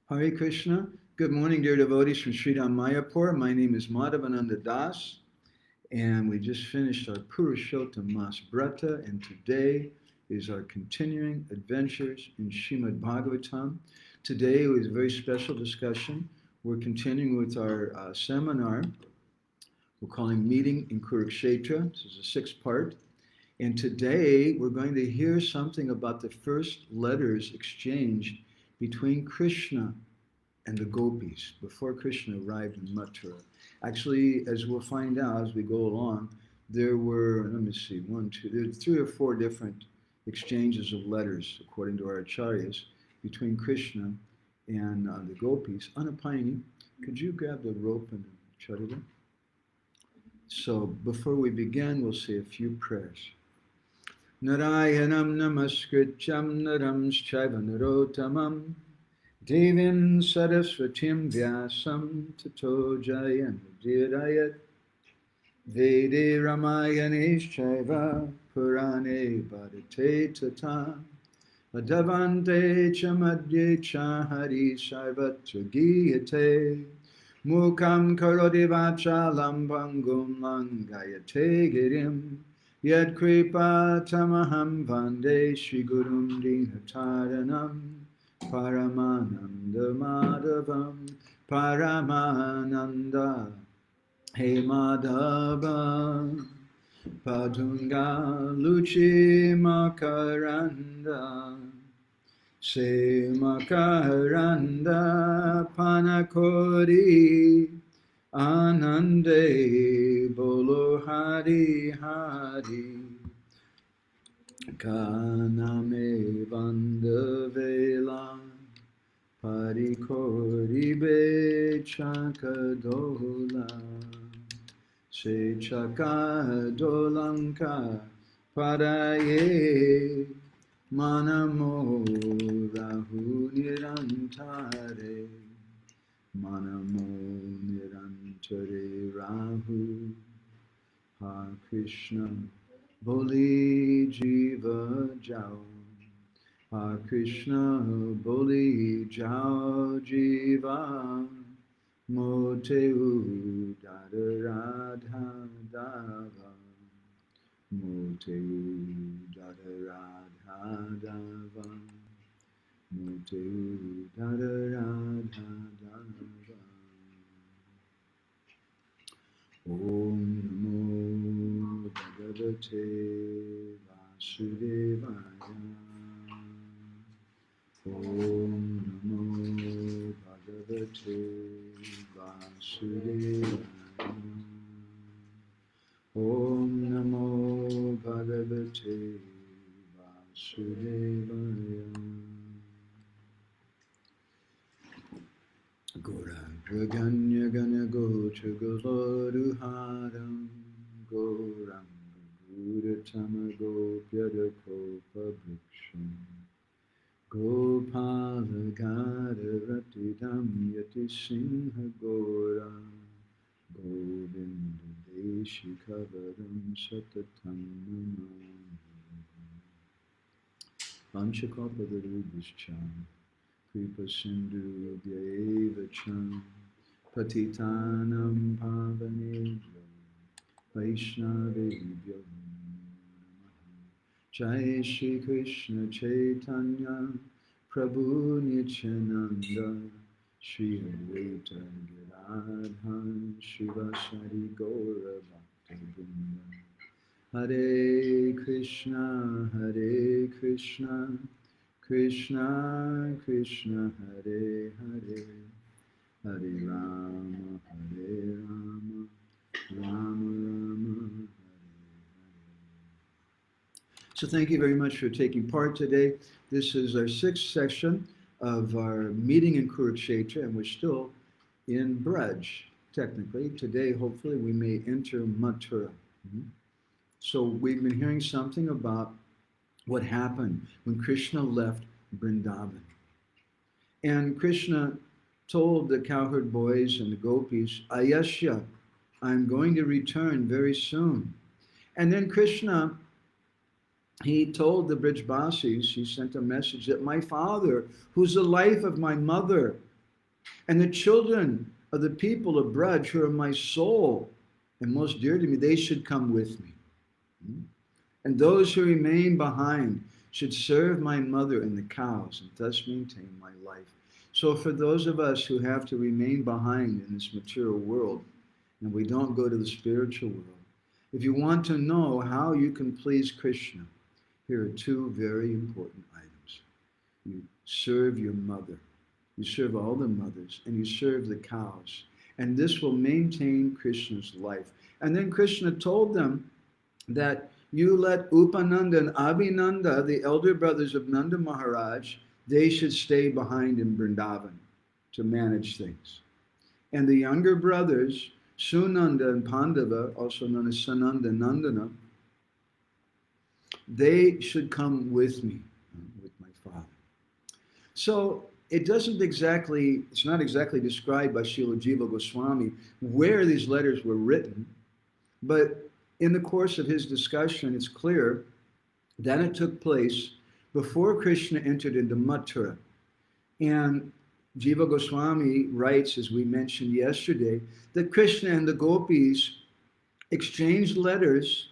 Hare Krishna. Good morning, dear devotees from Sridham Mayapur. My name is Madhavananda Das, and we just finished our Purushottam Mas Brata, and today is our continuing adventures in Srimad Bhagavatam. Today was a very special discussion. We're continuing with our seminar. We're calling Meeting in Kuruksetra. This is a sixth part. And today we're going to hear something about the first letters exchanged between Krishna and the gopis before Krishna arrived in Mathura. Actually, as we'll find out as we go along, there were, let me see, there's 3 or 4 different exchanges of letters, according to our acharyas, between Krishna and the gopis. Anapayani, could you grab the rope and charita? So before we begin, we'll say a few prayers. Narayanam namaskrityam naram chaiva narotamam Devim Saraswatim Vyasam Tato Jayamudirayat Vede Ramayaneshchaiva Purane Bhadate Tata Adavante Chamadye Chahari Sarvatra Giyate Mukam Karodi Vachalam Bangum Langayate Girim Yad Kripa Tamaham Vande Shri Gurum Dinataranam Paramananda Madhavam Paramananda He Madhava Padunga Luchi Makaranda Se Makaranda Panakori Anande Bolo Hari Hari Kaname Vandavela Parikoribe Chakadola Se Chakadolanka Paraye Manamo Rahu Nirantare Manamo Nirantare Rahu Ha Krishna Boli Jiva Jao Ha Krishna Boli Jao Jiva Moteu Dada Radha Dava Moteu Dada Radha Dava Moteu Dada Radha Dava Om Namo Bhagavate Vasudevaya Om Namo Bhagavate Vasudevaya Om Namo Bhagavate Vasudevaya Gora Draganya Gana Gocha Goloruharam Goram Gudatama Gopyada Kopa Briksham Gopala Gada Ratidam Yati Singha Gora Govinda Deshi Kavaram Satatam Namam Vanchakalpadarubhishcham Kripa Sindhu Vyeva Cham Patitanam Pavanebhyo Vaishnavebhyo Jai Shri Krishna Chaitanya Prabhu Nityananda Shri Advaita Gadadhar Shivasari Gaura Bhaktivinoda Hare Krishna Krishna Krishna Hare Hare Hare Rama Rama Rama So thank you very much for taking part today. This is our 6th session of our meeting in Kuruksetra, and we're still in Braj, technically. Today, hopefully, we may enter Mathura. So we've been hearing something about what happened when Krishna left Vrindavan. And Krishna told the cowherd boys and the gopis, Ayasya, I'm going to return very soon. And then Krishna, he told the Brijbasis, he sent a message that my father, who's the life of my mother, And the children of the people of Braj, who are my soul and most dear to me, they should come with me. And those who remain behind should serve my mother and the cows and thus maintain my life. So for those of us who have to remain behind in this material world, and we don't go to the spiritual world, if you want to know how you can please Krishna, here are two very important items. You serve your mother. You serve all the mothers, and you serve the cows. And this will maintain Krishna's life. And then Krishna told them that you let Upananda and Abhinanda, the elder brothers of Nanda Maharaj, they should stay behind in Vrindavan to manage things. And the younger brothers, Sunanda and Pandava, also known as Sananda and Nandana, they should come with me, with my father. So it's not exactly described by Srila Jiva Goswami where these letters were written, but in the course of his discussion, it's clear that it took place before Krishna entered into Mathura. And Jiva Goswami writes, as we mentioned yesterday, that Krishna and the gopis exchanged letters,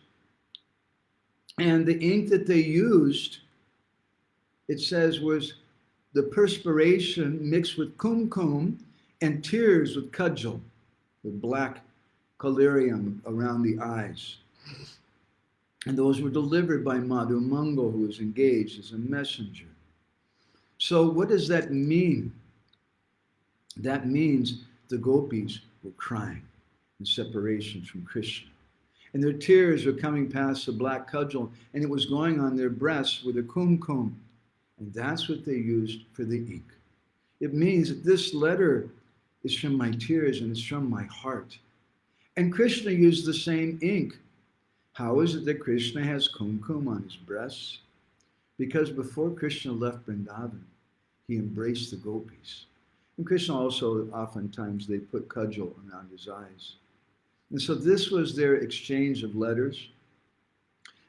and the ink that they used, it says, was the perspiration mixed with kumkum and tears with kajal, the black collyrium around the eyes. And those were delivered by Madhu Mangal, who was engaged as a messenger. So what does that mean? That means the gopis were crying in separation from Krishna. And their tears were coming past the black cudgel, and it was going on their breasts with a kumkum. And that's what they used for the ink. It means that this letter is from my tears and it's from my heart. And Krishna used the same ink. How is it that Krishna has kumkum on his breasts? Because before Krishna left Vrindavan, he embraced the gopis. And Krishna also, oftentimes, they put kajal around his eyes. And so this was their exchange of letters.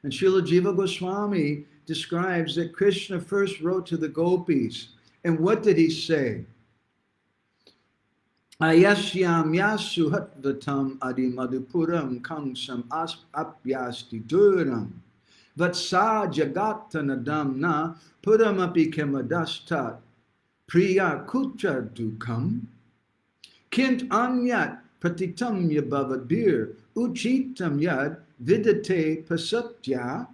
And Srila Jiva Goswami describes that Krishna first wrote to the gopis. And what did he say? Ayasyam yasu hatvatam adi madhupuram kangsam apyasti duram vatsa jagatanadam na puramapi kemadastat priya kutra dukam kint anyat patitam yabhavadbir uchitam yad vidate pasatya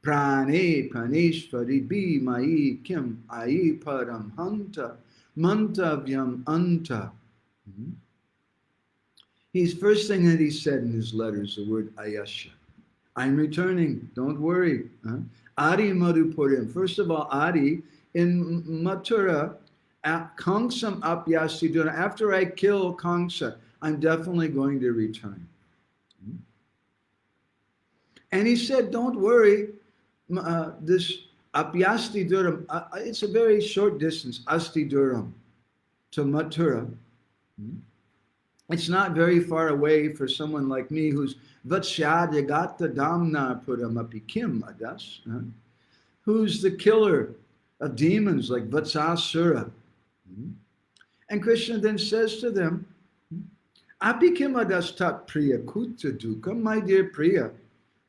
prane praneshvari bi mai kim ai param hanta mantavyam anta. His first thing that he said in his letters, the word ayasya. I'm returning, don't worry. Adi Madhupuram. First of all, Adi, in Mathura, Kangsam Apyasiduna, after I kill Kangsa, I'm definitely going to return. And he said, don't worry, this Apyasti Duram, it's a very short distance, Asti Duram, to Mathura. It's not very far away for someone like me who's Vatsyadagata Damna Puramapi Kim Adas, who's the killer of demons like Vatsasura. And Krishna then says to them, Api Kim Adas Tat Priya Kuta Dukkha, my dear Priya,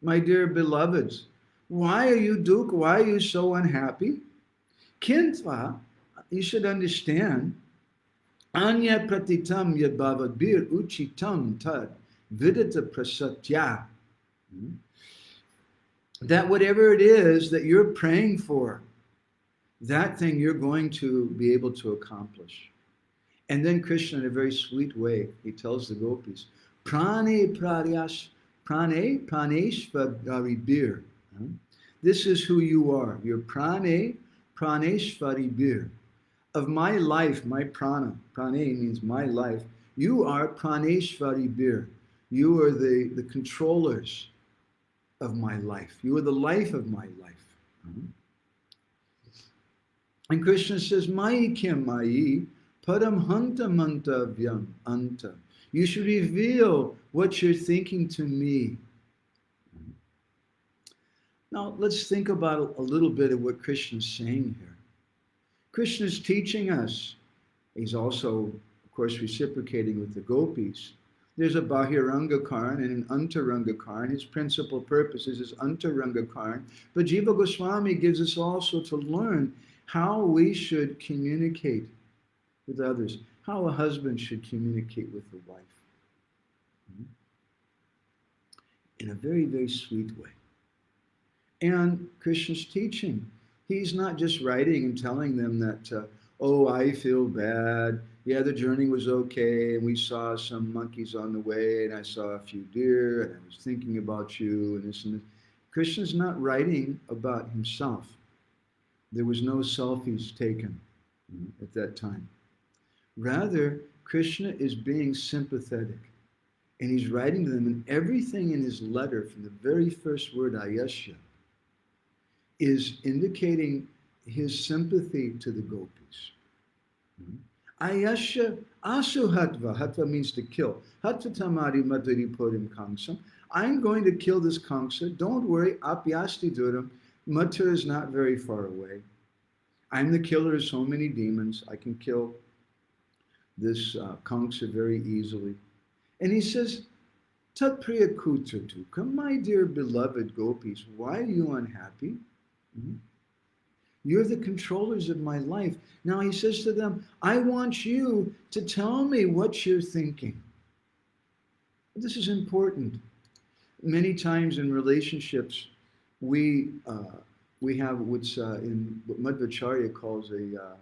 my dear beloveds, why are you dukkha? Why are you so unhappy? Kintva, you should understand, Anya pratitam yadbhavadbir uchitam tad vidata prasatya. That whatever it is that you're praying for, that thing you're going to be able to accomplish. And then Krishna, in a very sweet way, he tells the gopis, Prane praneshvaribir. This is who you are. You're prane praneshvaribir. Of my life, my prana, prane means my life, you are praneshvaribir. You are the controllers of my life. You are the life of my life. And Krishna says, Mai kim mai padam hanta mantavyam anta. You should reveal what you're thinking to me. Now, let's think about a little bit of what Krishna's saying here. Krishna is teaching us He's also, of course, reciprocating with the gopis. There's a Bahiranga Karn and an Antaranga Karn. His principal purpose is his Antaranga Karn. But Jiva Goswami gives us also to learn how we should communicate with others, how a husband should communicate with the wife in a very, very sweet way. And Krishna's teaching, he's not just writing and telling them that, oh, I feel bad. Yeah, the journey was okay, and we saw some monkeys on the way, and I saw a few deer, and I was thinking about you, and this and this. Krishna's not writing about himself. There was no selfies taken at that time. Rather, Krishna is being sympathetic, and he's writing to them, and everything in his letter, from the very first word, Ayasya, is indicating his sympathy to the gopis. Ayasya asu hatva. Hatva means to kill. Hatva tamari madhuri purim kamsam. I'm going to kill this Kamsa. Don't worry, apyasti duram. Mathura is not very far away. I'm the killer of so many demons. I can kill this Kamsa very easily. And he says, Tat priya kutra tukam, my dear beloved gopis, why are you unhappy? You're the controllers of my life. Now he says to them, I want you to tell me what you're thinking. This is important. Many times in relationships, we have what's in what Madhvacharya calls a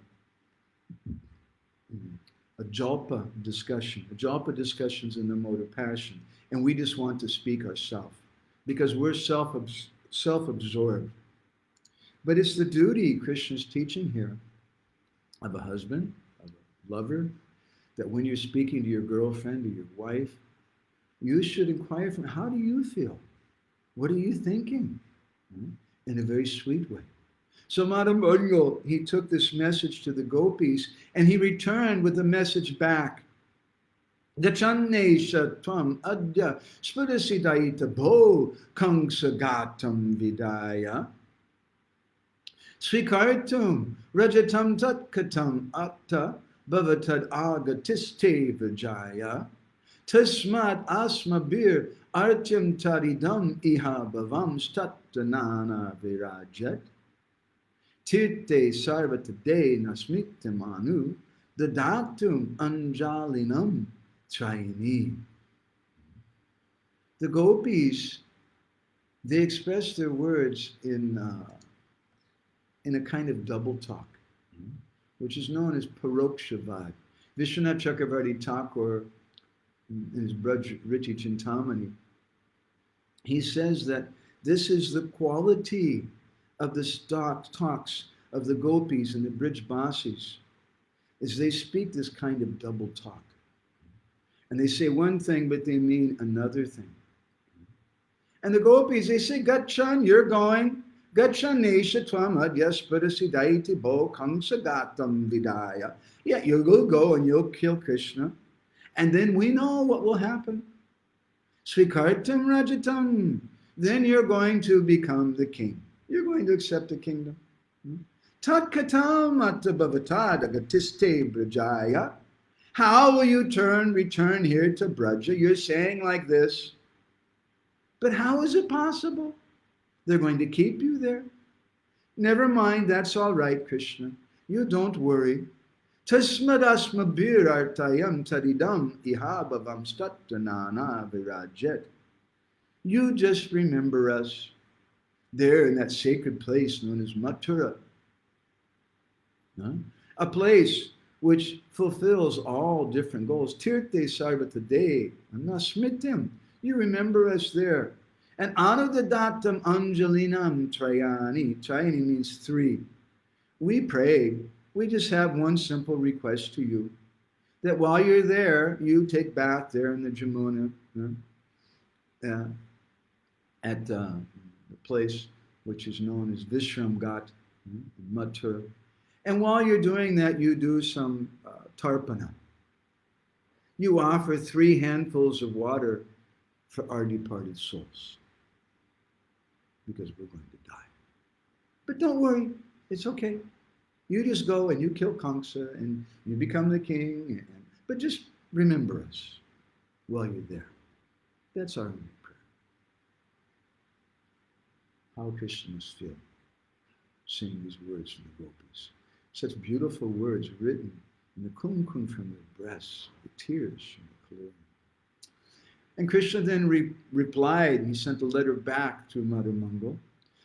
jalpa discussion. A jalpa discussion is in the mode of passion, and we just want to speak ourselves because we're self-absorbed. But it's the duty, Krishna's teaching here, of a husband, of a lover, that when you're speaking to your girlfriend or your wife, you should inquire from, how do you feel? What are you thinking? In a very sweet way. So Madam Bungo, he took this message to the gopis, and he returned with the message back. Gachanesha tvam adya spudasidaita bho kangsagatam vidaya. Svikartum rajatam tatkatam atta bhavatad agatiste vijaya tasmat asmabir artyam taridam iha bhavam stattanana virajat tirte sarvatade nasmitamanu dadatum anjalinam trayini. The gopis, they express their words in a kind of double talk, which is known as parokshavad. Vishwanath Chakravarti Thakur, in his Braj Riti Chintamani, he says that this is the quality of the talks of the gopis and the Brijbasis, is they speak this kind of double talk. And they say one thing, but they mean another thing. And the gopis, they say, Gachan, you're going. Gachanesha tvam adyaspadasidayati bo kangsagatam vidaya. Yeah, you'll go and you'll kill Krishna. And then we know what will happen. Svikartam rajatam. Then you're going to become the king. You're going to accept the kingdom. Tatkatam attabhavatad agatiste brajaya. How will you return here to Braja? You're saying like this. But how is it possible? They're going to keep you there. Never mind, that's all right, Krishna. You don't worry. Tasmadasma birartayam taridam ihabhavam stattanana virajet. You just remember us there in that sacred place known as Mathura. A place which fulfills all different goals. Tirte sarvatade nasmitim. You remember us there. And anudadatam anjalinam trayani. Trayani means three. We pray. We just have one simple request to you. That while you're there, you take bath there in the Jamuna. At the place which is known as Vishramghat, Mathura. And while you're doing that, you do some tarpana. You offer 3 handfuls of water for our departed souls. Because we're going to die. But don't worry, it's okay. You just go and you kill Kamsa and you become the king. But just remember us while you're there. That's our only prayer. How Krishna must feel seeing these words from the gopis. Such beautiful words written in the kumkum from their breasts, the tears from the kaluri. And Krishna then replied, he sent a letter back to Mother Mangal.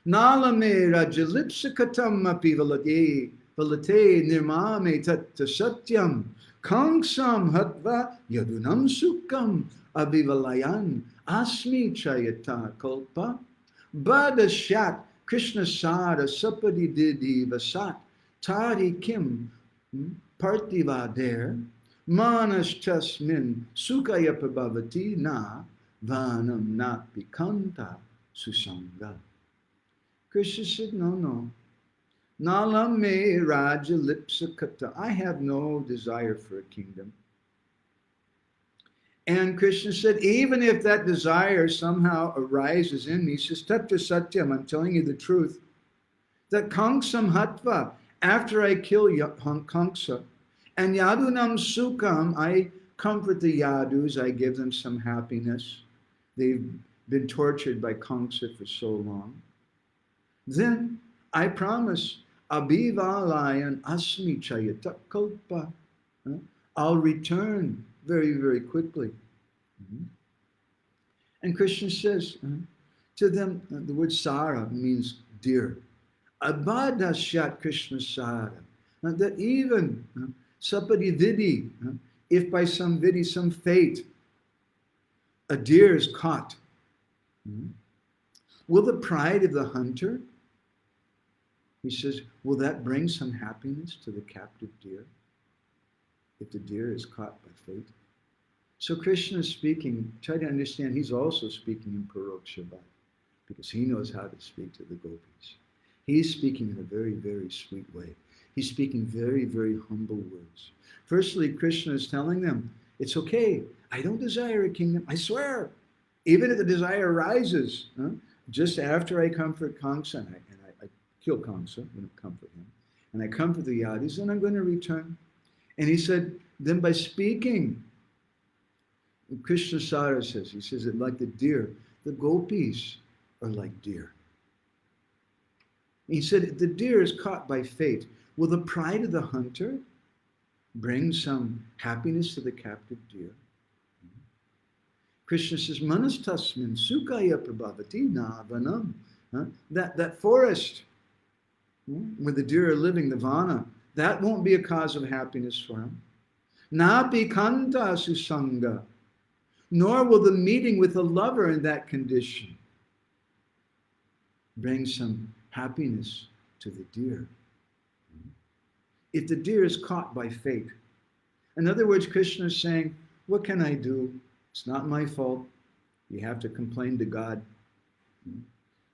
Nalame rajalipsakatam api valate nirmame tat satyam kangsam hatva yadunam sukam abhivalayan asmi chayata kalpa badashat Krishna sada sapadi didi vasat tari kim partiva there manas tasmin sukayapabhavati na vanam nat pikanta susanga. Krishna said, no. Nalam me raja lipsakata. I have no desire for a kingdom. And Krishna said, even if that desire somehow arises in me, he says, Tattva Satyam, I'm telling you the truth, that Kangsam Hatva, after I kill Kamsa, and Yadunam Sukam, I comfort the Yadus, I give them some happiness. They've been tortured by Kamsa for so long. Then I promise, Abhivalayan Asmi Chayata Kalpa. I'll return very, very quickly. And Krishna says to them, the word Sara means dear. Abhadashat Krishna Sara. That even Sapadi Vidhi, if by some vidhi, some fate, a deer is caught, will the pride of the hunter, he says, will that bring some happiness to the captive deer? If the deer is caught by fate? So Krishna is speaking, try to understand, he's also speaking in Kuruksetra, because he knows how to speak to the gopis. He's speaking in a very, very sweet way. He's speaking very, very humble words. Firstly, Krishna is telling them, it's okay, I don't desire a kingdom, I swear. Even if the desire arises, just after I comfort Kamsa, and I kill Kamsa, I'm going to comfort him, and I comfort the Yadis, then I'm going to return. And he said, then by speaking, Krishna Sara says, he says that like the deer, the gopis are like deer. He said, the deer is caught by fate. Will the pride of the hunter bring some happiness to the captive deer? Krishna says, Manas tasmin sukaya prabhavati na vanam. That forest where the deer are living, the vana, that won't be a cause of happiness for him. Na pikanta susanga. Nor will the meeting with a lover in that condition bring some happiness to the deer. If the deer is caught by fate. In other words, Krishna is saying, what can I do? It's not my fault. You have to complain to God.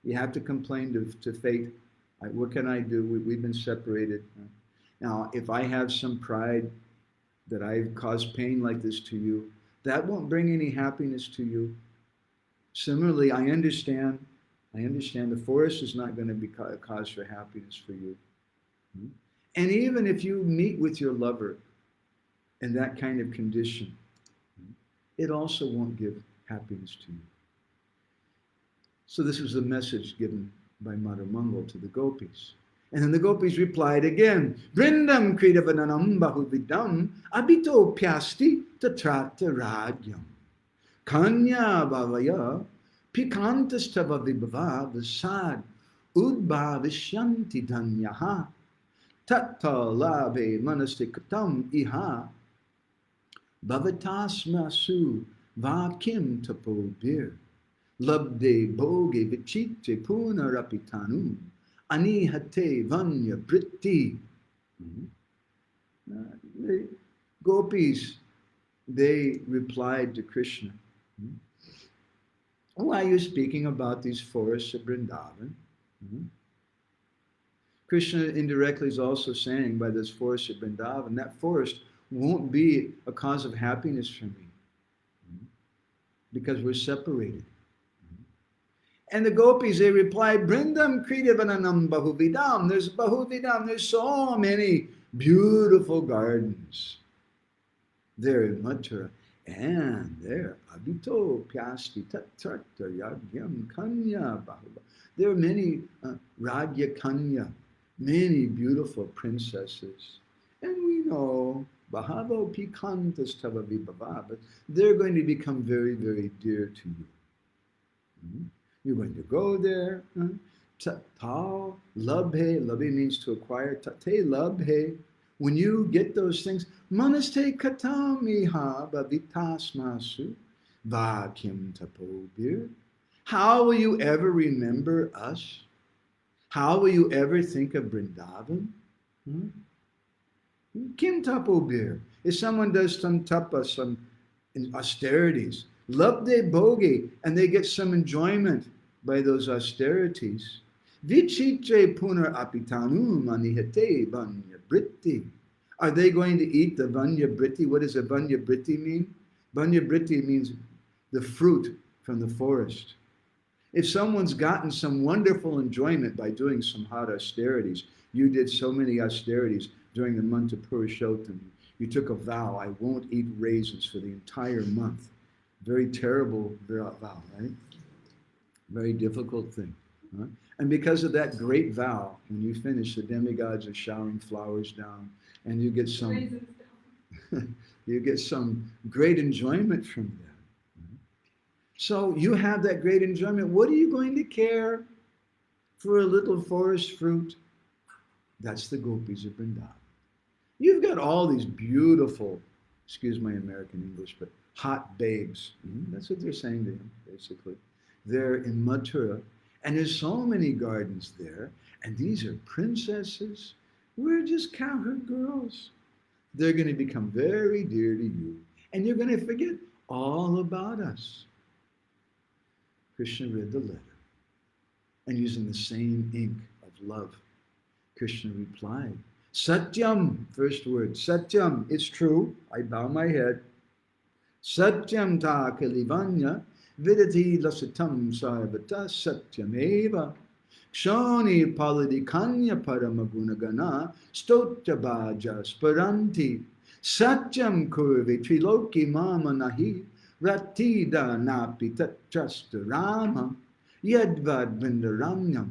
You have to complain to fate. What can I do? We've been separated. Now, if I have some pride that I've caused pain like this to you, that won't bring any happiness to you. Similarly, I understand the forest is not going to be a cause for happiness for you. And even if you meet with your lover in that kind of condition, it also won't give happiness to you. So this was the message given by Mother Mangal to the gopis. And then the gopis replied again, Brindam kridavananam bahuvidam abito pyasti tatrata radyam. Kanya bhavaya pikantastava vibhava vasad udbhavishyanti dhanyaha tatta labhe manastikatam iha bhavatasmasu vakim tapobir labde bhoge vichite punarapitanu anihate vanya britti. The gopis, they replied to Krishna, why are you speaking about these forests of Vrindavan? Krishna indirectly is also saying by this forest of Vrindavan, that forest won't be a cause of happiness for me because we're separated. And the gopis, they replied, Brindam Kridavananam Bahuvidam. There's Bahuvidam. There's so many beautiful gardens there in Mathura. And there, Abhito Pyasti Tatarta Yagyam Kanya Bahuva. There are many Ragya Kanya, many beautiful princesses. And we know Bahavo Pikantas Tavavibhava, but they're going to become very, very dear to you. Mm-hmm. You're going to go there. Tao labhe, labhe means to acquire. Tate labhe. When you get those things, manaste katamiha bavitasmasu vakim tapobir. How will you ever remember us? How will you ever think of Vrindavan? Kim tapobir. If someone does some tapa, some austerities, labde bhogi, and they get some enjoyment by those austerities. Vichitre punar apitanu manihate vanya britti. Are they going to eat the vanya britti? What does a vanya britti mean? Vanya britti means the fruit from the forest. If someone's gotten some wonderful enjoyment by doing some hot austerities, you did so many austerities during the month of Purushottam, you took a vow, I won't eat raisins for the entire month. Very terrible vow, right? Very difficult thing. Huh? And because of that great vow, when you finish, the demigods are showering flowers down, and you get some you get some great enjoyment from that. So you have that great enjoyment. What are you going to care for a little forest fruit? That's the gopis of Vrindavan. You've got all these beautiful, excuse my American English, but hot babes. That's what they're saying to him, basically. They're in Mathura, and there's so many gardens there, and these are princesses. We're just cowherd girls. They're going to become very dear to you, and you're going to forget all about us. Krishna read the letter, and using the same ink of love, Krishna replied, Satyam, first word, Satyam, it's true, I bow my head. Satyam ta kalivanya vidati lasitam sarvata satyameva kshoni paladikanya paramagunagana stotyabaja sparanti satyam kurvi triloki mama nahi ratida napi tatrasta rama yadvad vindaranyam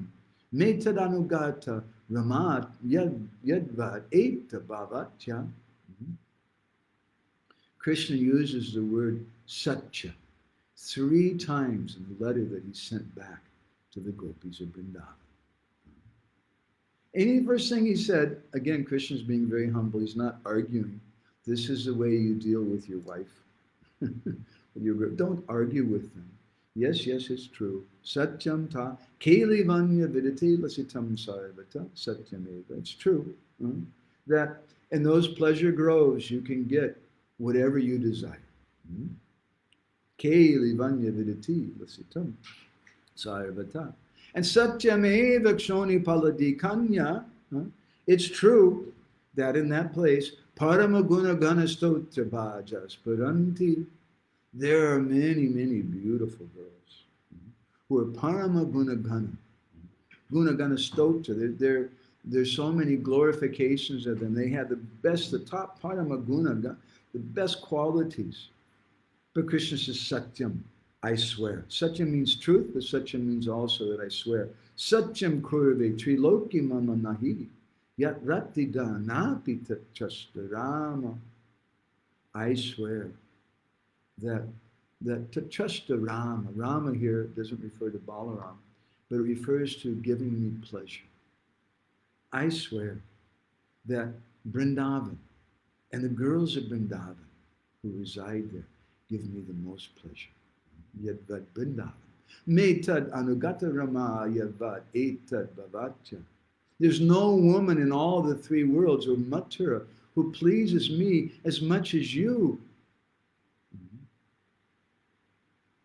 metadanugata ramat yadvad eta bhavatya. Krishna uses the word satya 3 times in the letter that he sent back to the gopis of Vrindavan. Any first thing he said, again, Krishna's being very humble. He's not arguing. This is the way you deal with your wife. Don't argue with them. Yes, it's true. Satyam ta keli vanya vidati lasitam sarvata satyameva. It's true. That in those pleasure groves you can get whatever you desire. Keli vanya vidati lasitam sarvata. And satyameva kshoni paladikanya. It's true that in that place, paramaguna ganastotra bhajas paranti. There are many, many beautiful girls who are parama gunagana, gunagana stotra. There's so many glorifications of them. They have the top parama guna, the best qualities. But Krishna says satyam, I swear. Satyam means truth, but satyam means also that I swear. Satyam kurve triloki mama nahi yat ratida napita chastarama. I swear that to trust the Rama here doesn't refer to Balaram, but it refers to giving me pleasure. I swear that Vrindavan and the girls of Vrindavan who reside there give me the most pleasure. Yadvad Vrindavan. Metad anugata rama yadvad etad bhavatya. There's no woman in all the 3 worlds or Mathura who pleases me as much as you.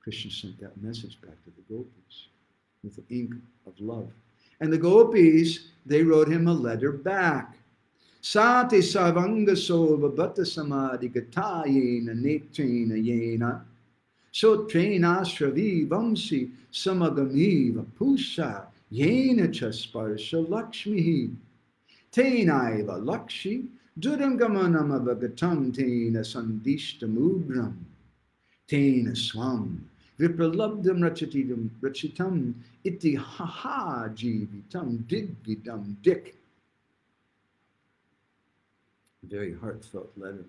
Krishna sent that message back to the gopis with the ink of love. And the gopis, they wrote him a letter back. Sati sarvanga sova bhatta samadhi gatayena netrena yena So trena shravi vamsi samagami vapusa yena cha sparsha lakshmihi. Tenaiva lakshi durangamanamavagatam tena sandishtamugram. Tena swam vipralabdam rachitam iti haha jivitam digvidam dik. Very heartfelt letter.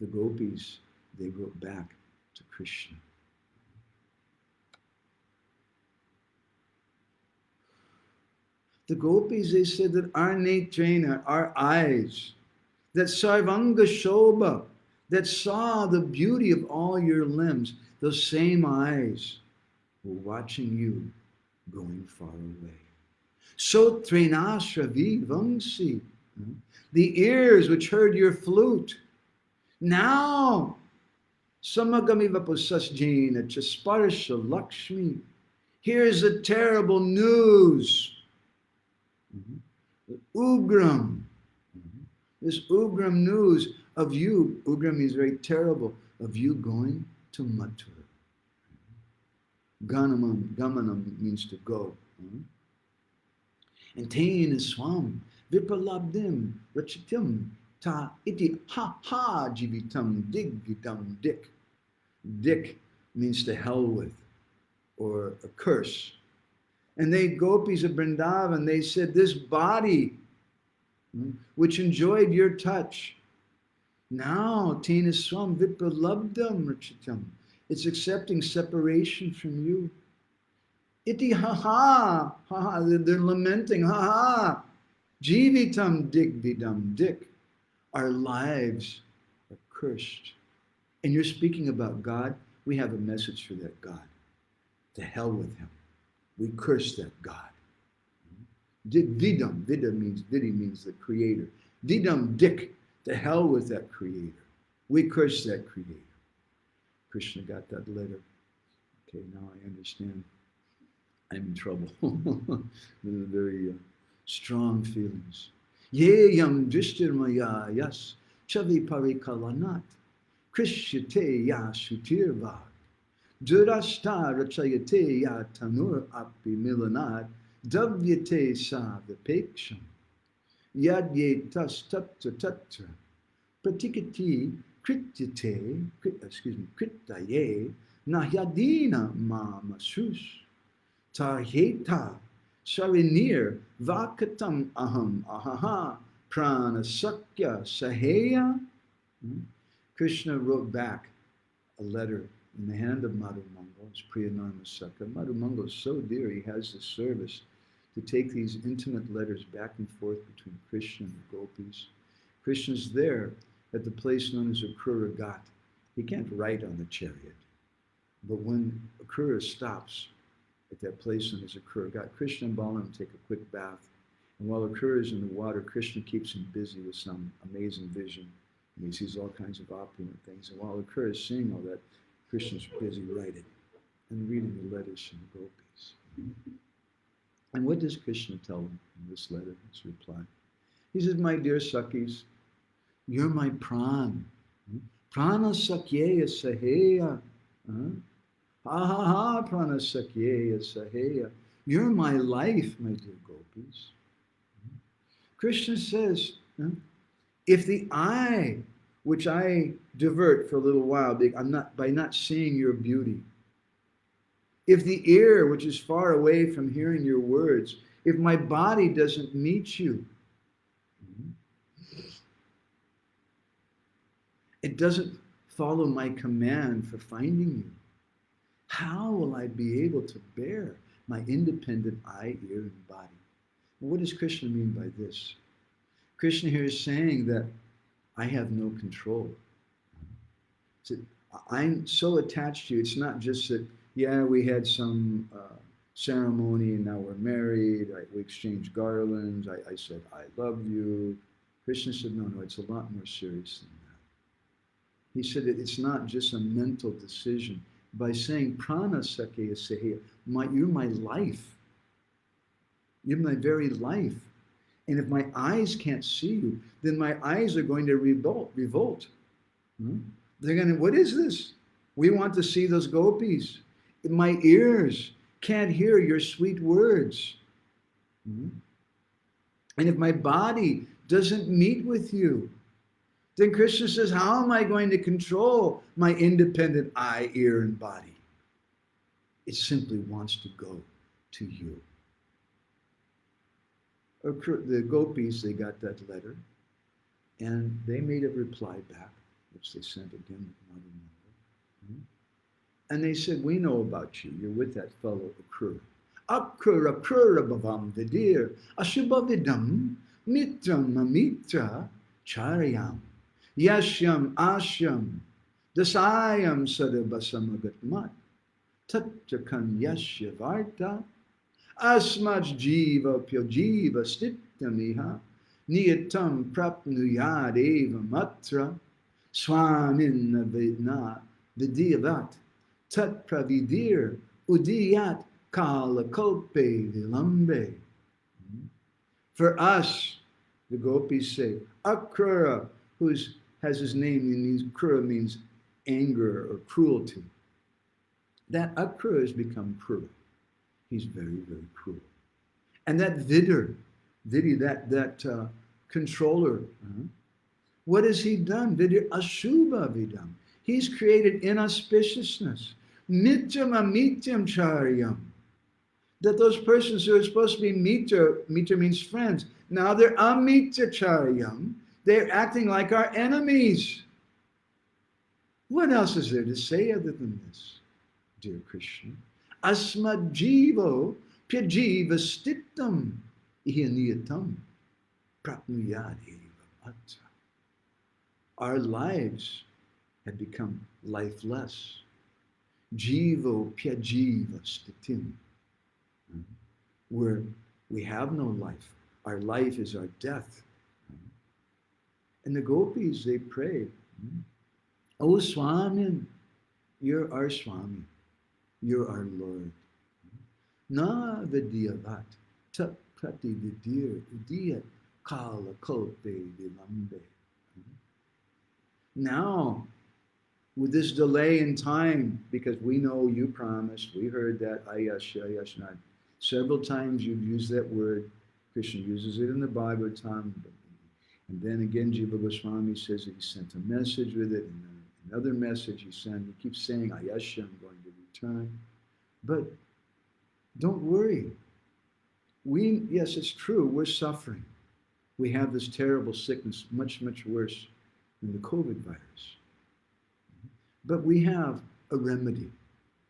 The gopis, they wrote back to Krishna. The gopis, they said that our netrena, our eyes, that sarvanga shobha, that saw the beauty of all your limbs, those same eyes were watching you going far away. So trenashravi vamsi, the ears which heard your flute, now samagami vapusasjena chasparsha lakshmi, here's the terrible news. Ugram, this Ugram news of you, Ugram means very terrible, of you going to Mathura. Gamanam means to go. And Tena Swam, Vipralabdim, Rachitim, Ta iti ha ha jivitam digvidam dik. Dik means to hell with, or a curse. And they, gopis of Vrindavan, they said, this body, which enjoyed your touch, now, Tena Swam Vipralabdam Rachitam, it's accepting separation from you. Iti ha ha, ha ha, they're lamenting, ha ha, jivitam digvidam dik. Our lives are cursed. And you're speaking about God, we have a message for that God. To hell with him. We curse that God. Vidam, Vidi means the creator. Didam dik, to hell with that creator. We curse that creator. Krishna got that letter. Okay, now I understand. I'm in trouble. Very strong feelings. Ye yam drishtirmaya yas chavi parikalanat krishyate ya sutirvad durashta rachayate ya tanur api milanat davyate sa vipeksham yad ye tas tatra tatra pratikati kritaye nahyadina mamasus tarheta sharinir vakatam aham ahaha prana sakya saheya. Krishna wrote back a letter in the hand of Madhu Mangal, his Priyanarma Sakya. Madhu Mangal is so dear, he has the service to take these intimate letters back and forth between Krishna and the gopis. Krishna's there at the place known as Akrura Ghat. He can't write on the chariot. But when Akrura stops at that place known as Akrura Ghat, Krishna and Balaram take a quick bath. And while Akrura is in the water, Krishna keeps him busy with some amazing vision. And he sees all kinds of opulent things. And while Akrura is seeing all that, Krishna's busy writing and reading the letters from the gopis. And what does Krishna tell them in this letter, his reply? He says, my dear Sakhis, you're my pran. Prana sakyeya saheya. Ha ha ha, prana sakyeya saheya. You're my life, my dear gopis. Krishna says, if the eye, which I divert for a little while by not seeing your beauty, if the ear, which is far away from hearing your words, if my body doesn't meet you, it doesn't follow my command for finding you, how will I be able to bear my independent eye, ear, and body? Well, what does Krishna mean by this? Krishna here is saying that I have no control. So I'm so attached to you. It's not just that, yeah, we had some ceremony and now we're married. We exchanged garlands. I said, I love you. Krishna said, no, it's a lot more serious than that. He said that it's not just a mental decision. By saying prana sakya saheya, you're my life. You're my very life. And if my eyes can't see you, then my eyes are going to revolt. They're going to, what is this? We want to see those gopis. My ears can't hear your sweet words. And if my body doesn't meet with you, then Krishna says, how am I going to control my independent eye, ear, and body? It simply wants to go to you. The gopis, they got that letter, and they made a reply back, which they sent again with another number. And they said, we know about you. You're with that fellow Akrura. Akrura bhavam vidir ashubhavidam mitram mamitra charyam yashyam ashyam dasayam sadabasamagatmat tattakan yashya varta asmaj jiva pyojiva stiptamiha niyatam prapnuyad eva matra swamin vidna vidiyavat tat pravidir udiyat kala kope vilambe. For us, the gopis say, Akrura, who has his name, means Krura means anger or cruelty. That Akrura has become cruel. He's very, very cruel. And that Vidi, that controller, what has he done? Vidi ashubha vidam. He's created inauspiciousness. Mityam amityam charyam. That those persons who are supposed to be mitra means friends, now they're amitra charyam. They're acting like our enemies. What else is there to say other than this, dear Krishna? Asmad jivo pyajiva stittam ihaniyatam prapnuyad eva matra. Our lives have become lifeless. Jivo pyajiva stitim. Where we have no life. Our life is our death. And the gopis, they pray, Oh Swamin, you're our Swami. You're our Lord. Na vidyavat tat prati vidir udiyat kala kope vilambe. Now, with this delay in time, because we know you promised, we heard that ayasya, ayasna. Several times you've used that word. Krishna uses it in the Bhagavatam. And then again, Jiva Goswami says that he sent a message with it, and then another message he sent. He keeps saying, Ayasha, I'm going to return. But don't worry. Yes, it's true, we're suffering. We have this terrible sickness, much, much worse than the COVID virus. But we have a remedy.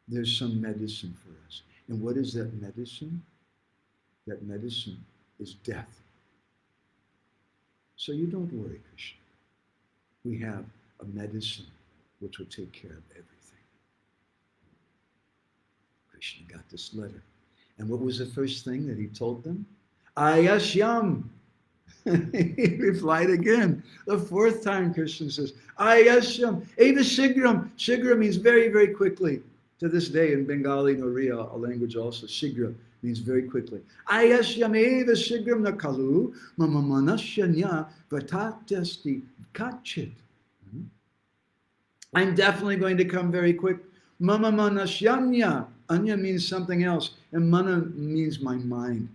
There's some medicine for us. And what is that medicine? That medicine is death. So you don't worry, Krishna. We have a medicine which will take care of everything. Krishna got this letter. And what was the first thing that he told them? Ayasyam. He replied again. The fourth time Krishna says, Ayasyam. Eva Shigram. Shigra means very, very quickly. To this day in Bengali and Oriya, a language also, Shigra means very quickly. Ayasyam eva shigram nakalu mama manashanya vatatyasti kachit. I'm definitely going to come very quick. Mama manashyanya. Anya means something else, and mana means my mind.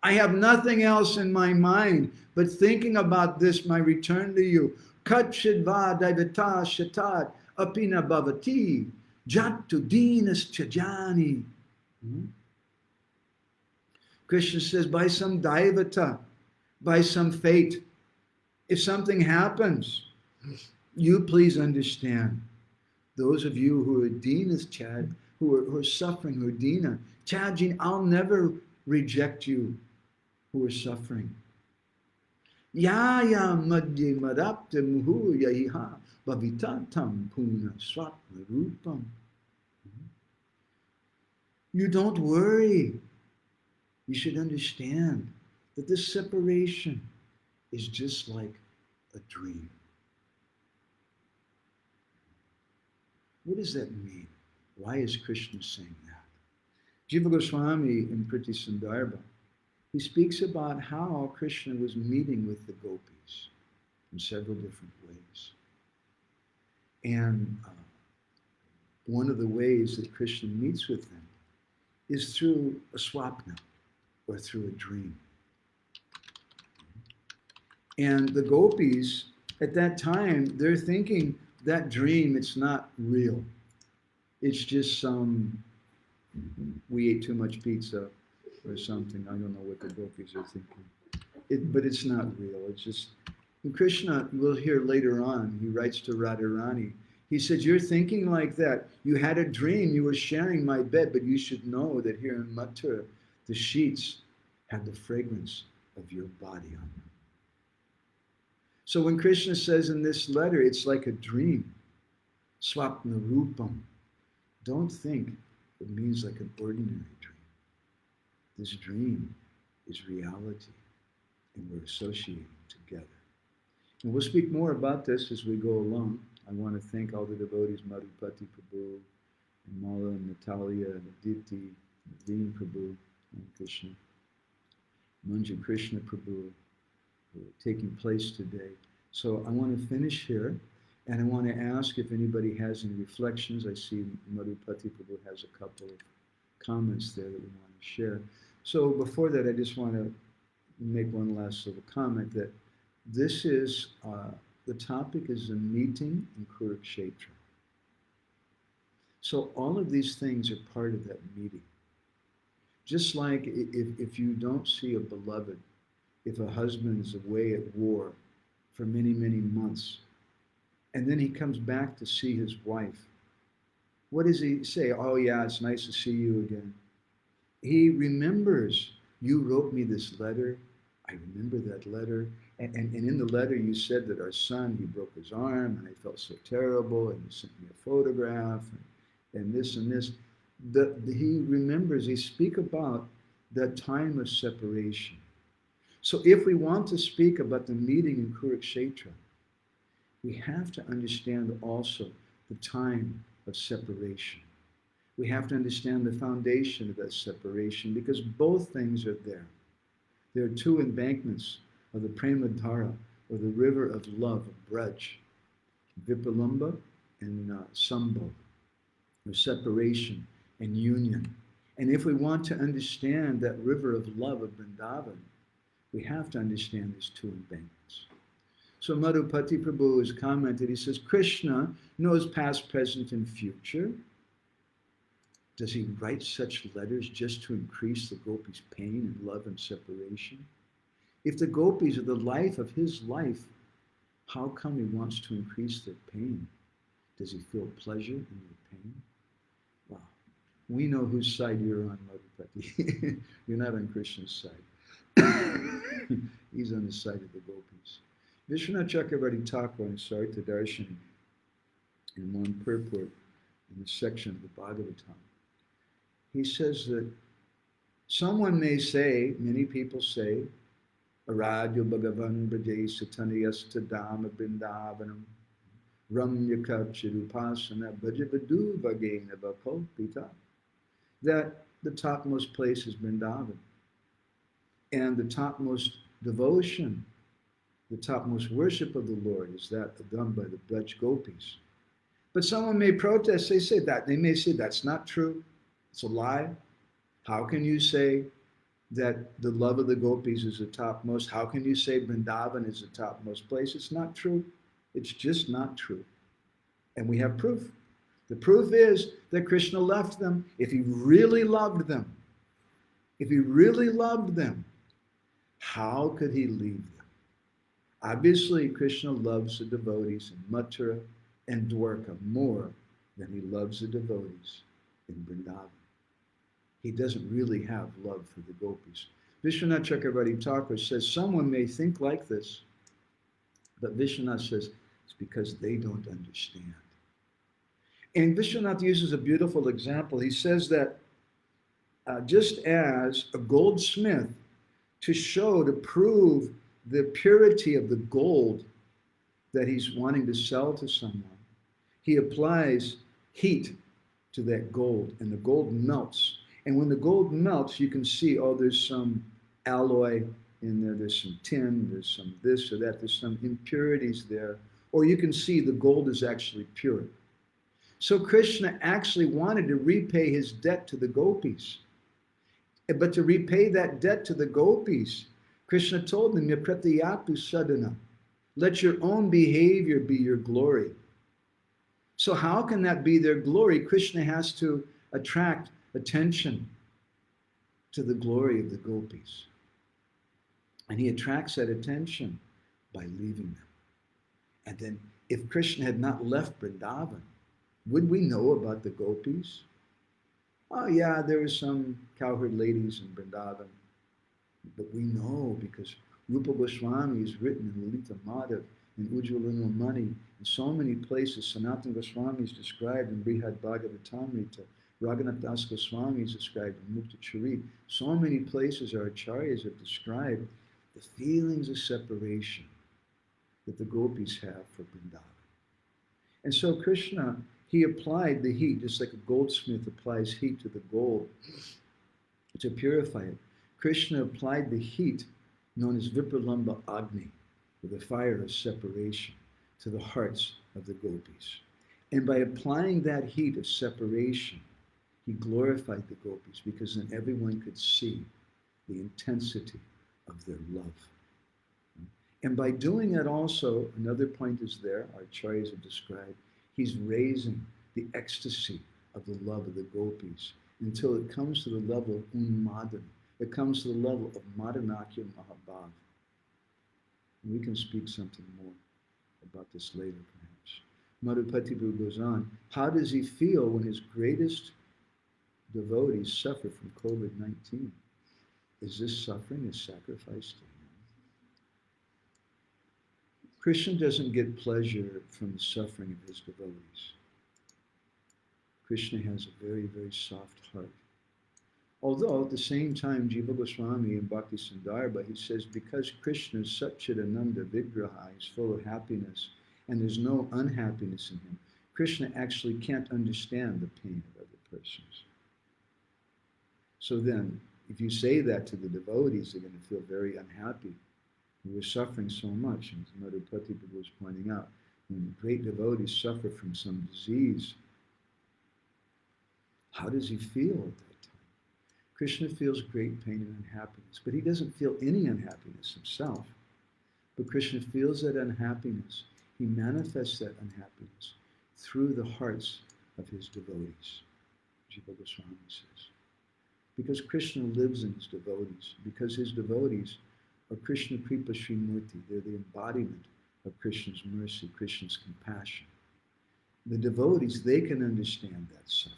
I have nothing else in my mind but thinking about this, my return to you. Kachidva daivata shatat apina bhavati. Jatu dinas chajani. Krishna says, by some daivata, by some fate, if something happens, you please understand. Those of you who are dinas, Chad, who are suffering, who are dina, Chadjin, I'll never reject you who are suffering. Ya ya madhya madapta muhu yahiha bhavitatam puna swapna rupam. You don't worry. You should understand that this separation is just like a dream. What does that mean? Why is Krishna saying that? Jiva Goswami in Priti Sundarbha, he speaks about how Krishna was meeting with the gopis in several different ways. And one of the ways that Krishna meets with them is through a swapna, or through a dream. And the gopis, at that time, they're thinking that dream, it's not real. It's just we ate too much pizza or something. I don't know what the gopis are thinking. But it's not real. It's just, and Krishna, we'll hear later on, he writes to Radharani, he says, you're thinking like that. You had a dream, you were sharing my bed, but you should know that here in Mathura, the sheets had the fragrance of your body on them. So when Krishna says in this letter, it's like a dream, swapna rupam, don't think it means like an ordinary dream. This dream is reality, and we're associating together. And we'll speak more about this as we go along. I want to thank all the devotees, Madhupati Prabhu, and Mala, and Natalia, and Aditi, Naveen Prabhu, and Krishna, Munja Krishna Prabhu, who are taking place today. So I want to finish here, and I want to ask if anybody has any reflections. I see Madhupati Prabhu has a couple of comments there that we want to share. So before that, I just want to make one last little comment that this is, the topic is a meeting in Kuruksetra. So all of these things are part of that meeting. Just like if you don't see a beloved, if a husband is away at war for many, many months, and then he comes back to see his wife, what does he say? Oh yeah, it's nice to see you again. He remembers, you wrote me this letter. I remember that letter. And in the letter you said that our son, he broke his arm, and I felt so terrible, and you sent me a photograph, and this and this. He remembers, he speak about that time of separation. So if we want to speak about the meeting in Kuruksetra, we have to understand also the time of separation. We have to understand the foundation of that separation, because both things are there. There are two embankments of the Premadhara, or the river of love, of Braj, Vipalamba and Sambho, or separation and union. And if we want to understand that river of love of Vrindavan, we have to understand these two embankments. So Madhupati Prabhu has commented, he says, Krishna knows past, present, and future. Does he write such letters just to increase the gopis' pain and love and separation? If the gopis are the life of his life, how come he wants to increase their pain? Does he feel pleasure in their pain? Wow. We know whose side you're on, Madhupati. You're not on Krishna's side. He's on the side of the gopis. Vishwanath Chakravarti Thakur in Sarita Darshan, in one purport in the section of the Bhagavatam, he says that someone may say, many people say, Aradya Bhagavan Braje Satanayasta Dhamma Brindavanam Ramyaka Chirupasana Bhajavadu Vagena Vakalpita, that the topmost place is Vrindavan, and the topmost devotion, the topmost worship of the Lord is that done by the Braj Gopis. But someone may protest, they may say that's not true, it's a lie. How can you say that the love of the gopis is the topmost? How can you say Vrindavan is the topmost place? It's not true. It's just not true. And we have proof. The proof is that Krishna left them. If he really loved them, how could he leave them? Obviously, Krishna loves the devotees in Mathura and Dwarka more than he loves the devotees in Vrindavan. He doesn't really have love for the gopis. Vishwanath Chakravarti Thakur says someone may think like this, but Vishwanath says it's because they don't understand. And Vishwanath uses a beautiful example. He says that just as a goldsmith, to prove the purity of the gold that he's wanting to sell to someone, he applies heat to that gold, and the gold melts. And when the gold melts, you can see, oh, there's some alloy in there, there's some tin, there's some this or that, there's some impurities there. Or you can see the gold is actually pure. So Krishna actually wanted to repay his debt to the gopis. But to repay that debt to the gopis, Krishna told them, Yapratiyatu sadhana. Let your own behavior be your glory. So how can that be their glory? Krishna has to attract attention to the glory of the gopis. And he attracts that attention by leaving them. And then if Krishna had not left Vrindavan, would we know about the gopis? Oh yeah, there were some cowherd ladies in Vrindavan. But we know because Rupa Goswami is written in Lalita Madhav, in Ujjwala Mani, in so many places. Sanatana Goswami is described in Brihad Bhagavatamrita. Raghunath Das Goswami is described in Mukta Charit. So many places our acharyas have described the feelings of separation that the gopis have for Vrindavan. And so Krishna, he applied the heat, just like a goldsmith applies heat to the gold to purify it. Krishna applied the heat known as Vipralamba Agni, or the fire of separation, to the hearts of the gopis. And by applying that heat of separation, he glorified the gopis because then everyone could see the intensity of their love. And by doing that also, another point is there, our acharyas have described, he's raising the ecstasy of the love of the gopis until it comes to the level of unmadan. It comes to the level of Madanakya Mahabhav. And we can speak something more about this later, perhaps. Madhupati goes on. How does he feel when his greatest devotees suffer from COVID-19? Is this suffering a sacrifice to him? Krishna doesn't get pleasure from the suffering of his devotees. Krishna has a very, very soft heart. Although at the same time, Jiva Goswami in Bhakti Sandarbha, he says, because Krishna is Satchidananda Vigraha, he's full of happiness, and there's no unhappiness in him, Krishna actually can't understand the pain of other persons. So then, if you say that to the devotees, they're going to feel very unhappy. We're suffering so much, and as Madhupati was pointing out, when great devotees suffer from some disease, how does he feel at that time? Krishna feels great pain and unhappiness, but he doesn't feel any unhappiness himself. But Krishna feels that unhappiness. He manifests that unhappiness through the hearts of his devotees, Jiva Goswami says. Because Krishna lives in his devotees, because his devotees are Krishna Kripa Srimurti. They're the embodiment of Krishna's mercy, Krishna's compassion. The devotees, they can understand that suffering.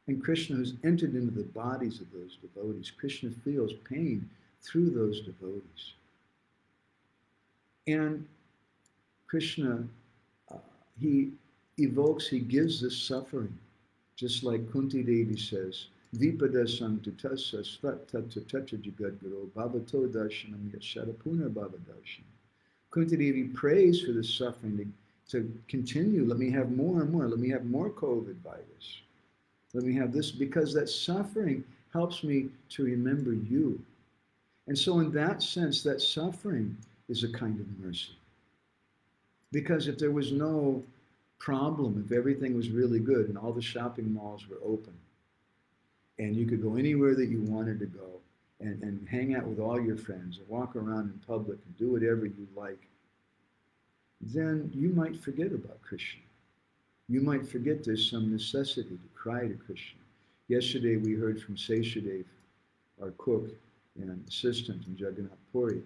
And Krishna has entered into the bodies of those devotees. Krishna feels pain through those devotees. And Krishna, he evokes, he gives this suffering, just like Kunti Devi says, Vipada Santutasa Svat-Tatta Jagadguru Bhavato Darshanam Yasharapuna Bhavadarshan. Kunti Devi prays for this suffering to continue. Let me have more and more. Let me have more COVID virus. Let me have this, because that suffering helps me to remember you. And so in that sense, that suffering is a kind of mercy. Because if there was no problem, if everything was really good and all the shopping malls were open, and you could go anywhere that you wanted to go and hang out with all your friends and walk around in public and do whatever you like, then you might forget about Krishna. You might forget there's some necessity to cry to Krishna. Yesterday we heard from Seshadev, our cook and assistant in Jagannath Puri.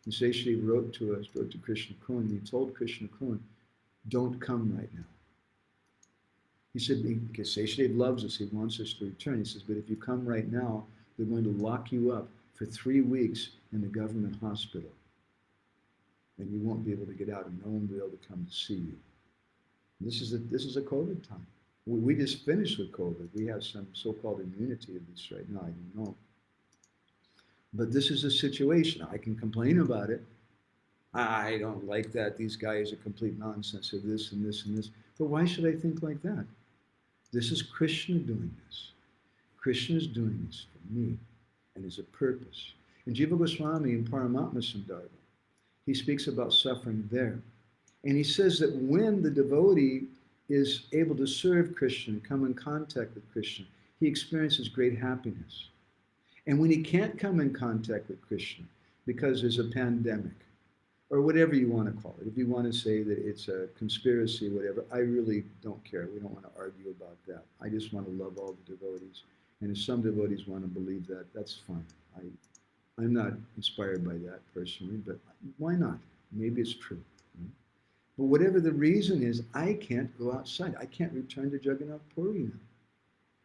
And Seshadev wrote to Krishna Kun, he told Krishna Kun, don't come right now. He said, because Seshadev loves us, he wants us to return. He says, but if you come right now, they're going to lock you up for 3 weeks in the government hospital. And you won't be able to get out, and no one will be able to come to see you. This is a COVID time. We just finished with COVID. We have some so-called immunity at least right now, I don't know. But this is a situation. I can complain about it. I don't like that. These guys are complete nonsense of this and this and this. But why should I think like that? This is Krishna doing this. Krishna is doing this for me and is a purpose. And Jiva Goswami in Paramatma Sandarbha, he speaks about suffering there. And he says that when the devotee is able to serve Krishna and come in contact with Krishna, he experiences great happiness. And when he can't come in contact with Krishna because there's a pandemic, or whatever you want to call it, if you want to say that it's a conspiracy, whatever, I really don't care. We don't want to argue about that. I just want to love all the devotees. And if some devotees want to believe that, that's fine. I'm not inspired by that personally, but why not? Maybe it's true. But whatever the reason is, I can't go outside. I can't return to Jagannath Puri now.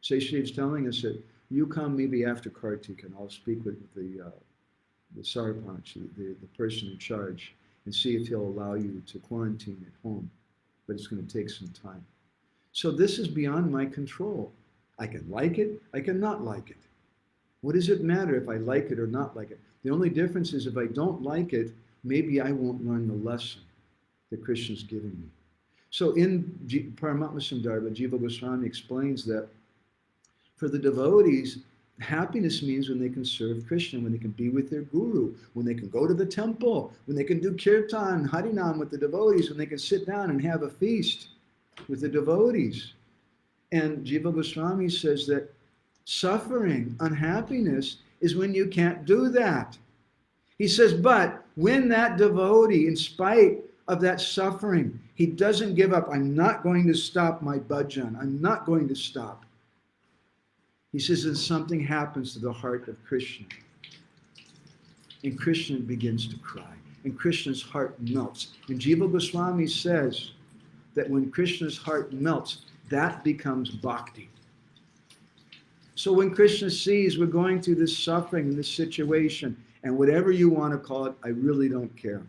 Seshadev's telling us that you come maybe after Kartik and I'll speak with the Sarpanch, the person in charge, and see if he'll allow you to quarantine at home. But it's going to take some time. So this is beyond my control. I can like it, I can not like it. What does it matter if I like it or not like it? The only difference is if I don't like it, maybe I won't learn the lesson that Krishna's giving me. So in Paramatma Sundarbha, Jiva Goswami explains that for the devotees, happiness means when they can serve Krishna, when they can be with their guru, when they can go to the temple, when they can do kirtan, harinam with the devotees, when they can sit down and have a feast with the devotees. And Jiva Goswami says that suffering, unhappiness, is when you can't do that. He says, but when that devotee, in spite of that suffering, he doesn't give up. I'm not going to stop my bhajan. I'm not going to stop. He says that something happens to the heart of Krishna. And Krishna begins to cry. And Krishna's heart melts. And Jiva Goswami says that when Krishna's heart melts, that becomes bhakti. So when Krishna sees we're going through this suffering and this situation, and whatever you want to call it, I really don't care.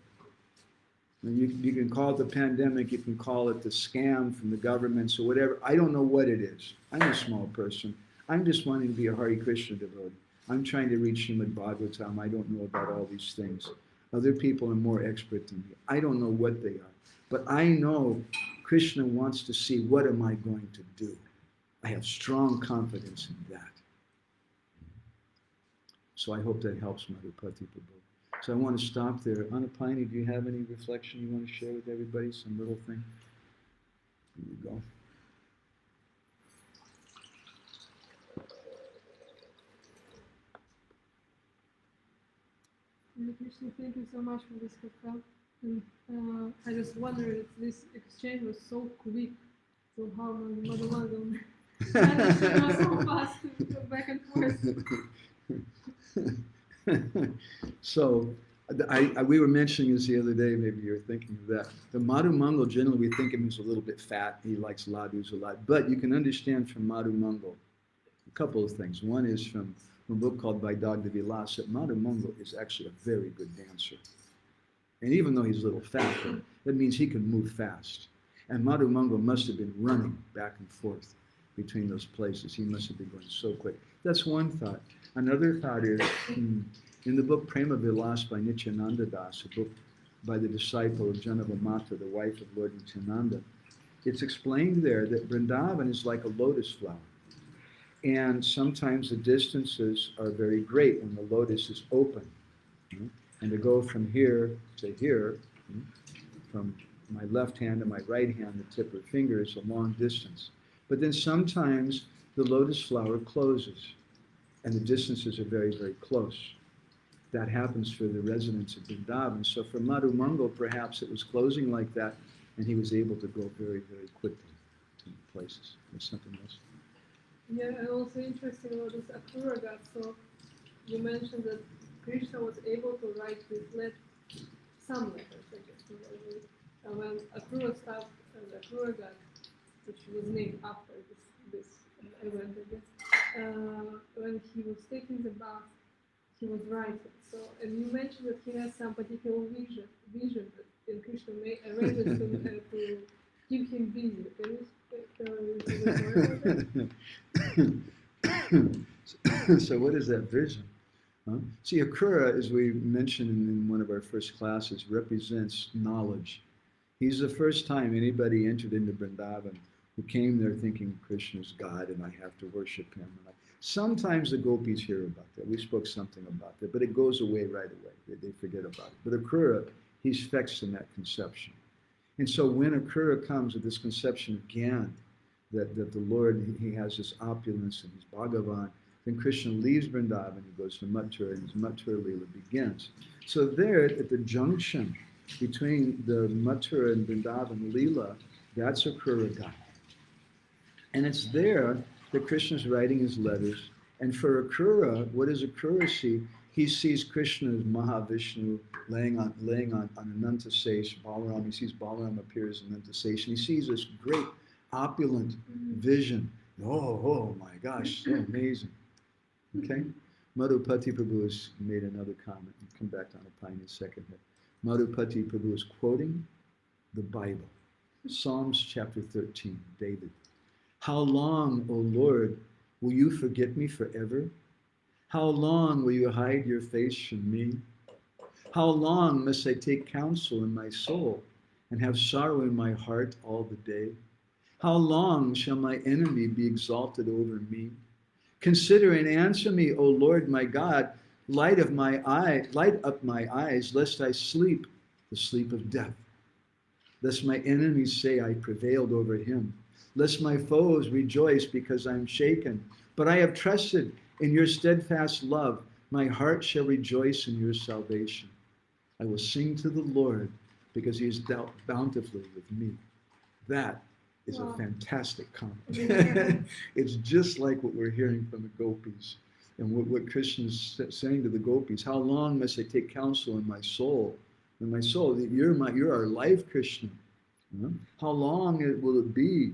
You can call it the pandemic, you can call it the scam from the governments or whatever. I don't know what it is. I'm a small person. I'm just wanting to be a Hare Krishna devotee. I'm trying to reach Srimad Bhagavatam. I don't know about all these things. Other people are more expert than me. I don't know what they are. But I know Krishna wants to see what am I going to do. I have strong confidence in that. So I hope that helps Madhupati Prabhu. So I want to stop there. Anapani, do you have any reflection you want to share with everybody? Some little thing? Here you go. Krishna, thank you so much for this Katha. And I just wondered if this exchange was so quick. So how Madhumagam managed to go so fast to go back and forth. So, we were mentioning this the other day, maybe you were thinking of that. The Madhu Mangal, generally we think of him as a little bit fat. He likes ladus a lot. But you can understand from Madhu Mangal a couple of things. One is from a book called Vaidagdha Vilas that Madhu Mangal is actually a very good dancer. And even though he's a little fat, that means he can move fast. And Madhu Mangal must have been running back and forth between those places. He must have been going so quick. That's one thought. Another thought is, in the book Prema Vilas by Nityananda Das, a book by the disciple of Janavamata, the wife of Lord Nityananda, it's explained there that Vrindavan is like a lotus flower. And sometimes the distances are very great when the lotus is open. And to go from here to here, from my left hand to my right hand, the tip of the finger is a long distance. But then sometimes the lotus flower closes and the distances are very, very close. That happens for the residents of Vrindavan. So for Madhu Mangal, perhaps it was closing like that and he was able to go very, very quickly to places. There's something else. Yeah, and also interesting about this Akrura. So you mentioned that Krishna was able to write with some letters, I guess. When Akrura stopped the Akrura God, which was named after this event, I guess, when he was taking the bath, he was writing. So, and you mentioned that he has some particular vision that in Krishna arranges to give him vision. Can you tell me a little bit more about that? So what is that vision? See, Akrura, as we mentioned in one of our first classes, represents knowledge. He's the first time anybody entered into Vrindavan who came there thinking Krishna's God and I have to worship him. Sometimes the gopis hear about that. We spoke something about that, but it goes away right away. They forget about it. But Akrura, he's fixed in that conception. And so when Akrura comes with this conception of Gyan, that the Lord, he has this opulence and he's Bhagavan, then Krishna leaves Vrindavan, he goes to Mathura, and his Mathura Leela begins. So there, at the junction between the Mathura and Vrindavan Leela, that's Akrura Ghat. And it's there that Krishna's writing his letters. And for Akrura, what does Akrura see? He sees Krishna as Mahavishnu laying on Ananta Sesh, Balaram. He sees Balaram appear as Ananta Sesh. And he sees this great opulent vision. Oh my gosh, so amazing. Okay? Madhupati Prabhu has made another comment. We'll come back to Anupaya in a second. Madhupati Prabhu is quoting the Bible. Psalms chapter 13, David. How long, O Lord, will you forget me forever? How long will you hide your face from me? How long must I take counsel in my soul and have sorrow in my heart all the day? How long shall my enemy be exalted over me? Consider and answer me, O Lord my God, light up my eyes, lest I sleep the sleep of death. Lest my enemies say I prevailed over him. Lest my foes rejoice because I am shaken. But I have trusted in your steadfast love. My heart shall rejoice in your salvation. I will sing to the Lord because he has dealt bountifully with me. That is a fantastic comment. It's just like what we're hearing from the gopis. And what Krishna is saying to the gopis, how long must I take counsel in my soul? In my soul, you're our life, Krishna. How long will it be?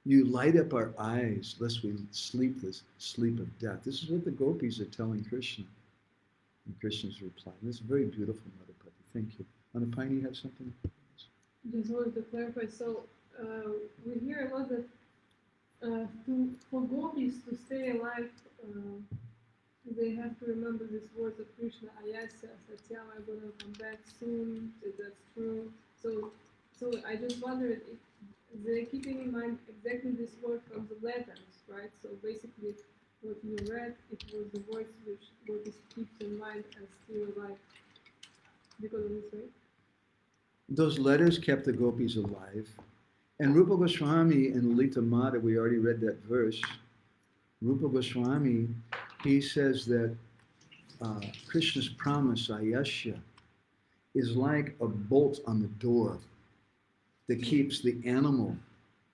You light up our eyes, lest we sleep this sleep of death. This is what the gopis are telling Krishna. And Krishna's reply. This is very beautiful, Madhupati. Thank you. Anupaya, you have something? Just wanted to clarify. So we hear a lot that for gopis to stay alive, they have to remember these words of Krishna, Ayasya, Satyam, I'm going to come back soon, if that's true. So I just wondered if they're keeping in mind exactly this word from the letters, right? So basically what you read, it was the words which gopis keeps in mind and still alive because of this, right? Those letters kept the gopis alive. And Rupa Goswami and Lalita Mata, we already read that verse. Rupa Goswami, he says that Krishna's promise, Ayasya, is like a bolt on the door that keeps the animal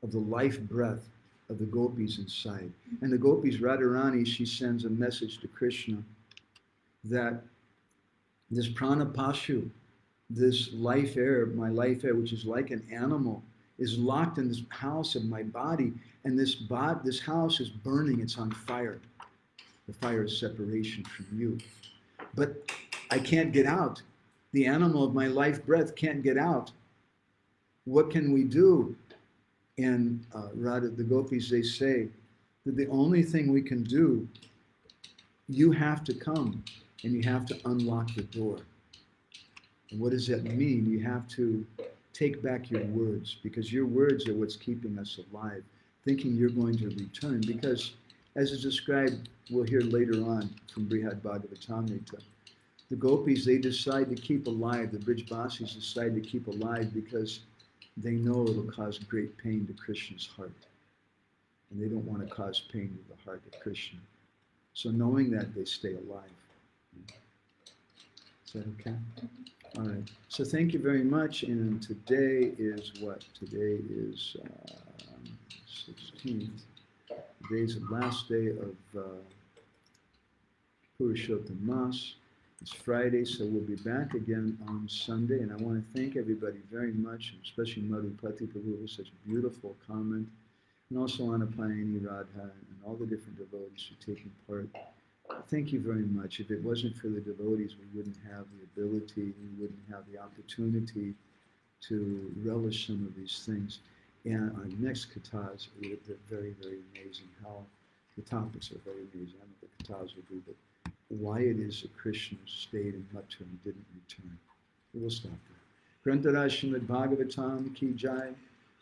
of the life breath of the gopis inside. And the gopis, Radharani, she sends a message to Krishna that this pranapashu, this life air, my life air, which is like an animal, is locked in this house of my body, and this house is burning, it's on fire. The fire is separation from you. But I can't get out. The animal of my life breath can't get out. What can we do? And Radha, the gopis, they say that the only thing we can do, you have to come and you have to unlock the door. And what does that mean? You have to take back your words, because your words are what's keeping us alive, thinking you're going to return. Because as is described, we'll hear later on from Brihad Bhagavatamrita, the gopis, they decide to keep alive, the Brijbasis decide to keep alive because they know it'll cause great pain to Krishna's heart. And they don't want to cause pain to the heart of Krishna. So knowing that, they stay alive. Is that okay? All right. So thank you very much. And today is what? Today is 16th. Today's the last day of Purushottam Mas. It's Friday, so we'll be back again on Sunday. And I want to thank everybody very much, especially Madhupati Prabhu, for such a beautiful comment. And also Anupayani, Radha, and all the different devotees for taking part. Thank you very much. If it wasn't for the devotees, we wouldn't have the ability, we wouldn't have the opportunity to relish some of these things. And our next katas, they're very, very amazing. How the topics are very amazing. I don't know what the katas will do, but why it is that Krishna stayed in Mathura and didn't return. We'll stop there. Grantaraj Srimad Bhagavatam ki jai,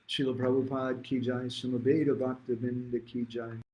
Srila Prabhupada ki jai, Samaveda Bhakta Vinda ki jai.